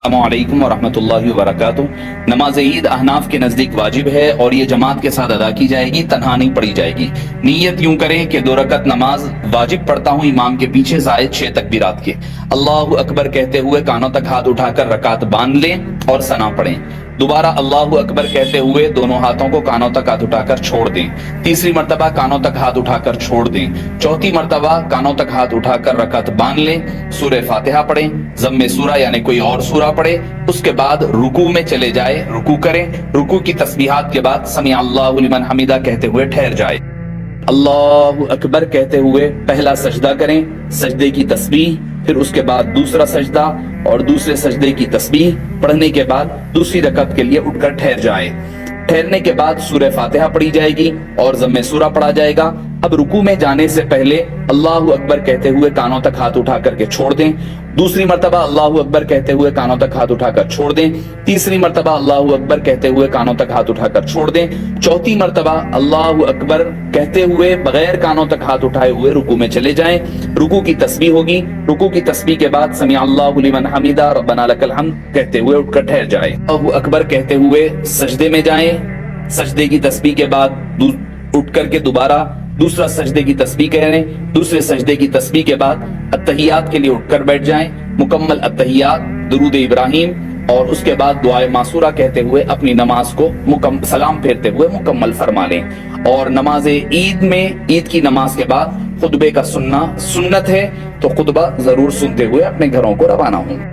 السلام علیکم ورحمۃ اللہ وبرکاتہ۔ نماز عید احناف کے نزدیک واجب ہے اور یہ جماعت کے ساتھ ادا کی جائے گی، تنہا نہیں پڑھی جائے گی۔ نیت یوں کریں کہ 2 رکعت نماز واجب پڑھتا ہوں امام کے پیچھے زائد 6 تکبیرات کے، اللہ اکبر کہتے ہوئے کانوں تک ہاتھ اٹھا کر رکعت باندھ لیں اور ثنا پڑھیں۔ دوبارہ اللہ اکبر کہتے ہوئے دونوں ہاتھوں کو کانوں تک ہاتھ اٹھا کر چھوڑ دیں، تیسری مرتبہ کانوں تک ہاتھ اٹھا کر چھوڑ دیں، چوتھی مرتبہ کانوں تک ہاتھ اٹھا کر رکعت باندھ لیں، سورہ فاتحہ پڑھیں، ضم سورہ یعنی کوئی اور سورہ پڑھے، اس کے بعد رکوع میں چلے جائے، رکوع کریں، رکوع کی تسبیحات کے بعد سمیع اللہ لمن حمیدہ کہتے ہوئے ٹھہر جائے، اللہ اکبر کہتے ہوئے پہلا سجدہ کریں، سجدے کی تسبیح، پھر اس کے بعد دوسرا سجدہ اور دوسرے سجدے کی تسبیح پڑھنے کے بعد دوسری رکعت کے لیے اٹھ کر ٹھہر جائے۔ ٹھہرنے کے بعد سورہ فاتحہ پڑھی جائے گی اور ضم سورہ پڑھا جائے گا۔ اب رکوع میں جانے سے پہلے اللہ اکبر کہتے ہوئے کانوں تک ہاتھ اٹھا کر کے چھوڑ دیں، دوسری مرتبہ اللہ اکبر کہتے ہوئے کانوں تک ہاتھ اٹھا کر چھوڑ دیں، تیسری مرتبہ اللہ اکبر کہتے ہوئے کانوں تک ہاتھ اٹھا کر چھوڑ دیں، چوتھی مرتبہ اللہ اکبر کہتے ہوئے بغیر کانوں تک ہاتھ اٹھائے ہوئے رکوع میں چلے جائیں، رکوع کی تسبیح ہوگی، رکوع کی تسبیح کے بعد سمیع اللہ لمن حمیدہ ربنا لک الحمد کہتے ہوئے اٹھ کر ٹھہر جائیں، اللہ اکبر کہتے ہوئے سجدے میں جائیں، سجدے کی تسبیح کے بعد اٹھ کر کے دوبارہ دوسرا سجدے کی تسبیح کریں، دوسرے سجدے کی تسبیح کے بعد اتحیات کے لیے اٹھ کر بیٹھ جائیں، مکمل اتحیات، درود ابراہیم اور اس کے بعد دعائے معصورہ کہتے ہوئے اپنی نماز کو سلام پھیرتے ہوئے مکمل فرما لیں۔ اور نماز عید میں عید کی نماز کے بعد خطبے کا سننا سنت ہے، تو خطبہ ضرور سنتے ہوئے اپنے گھروں کو روانہ ہوں۔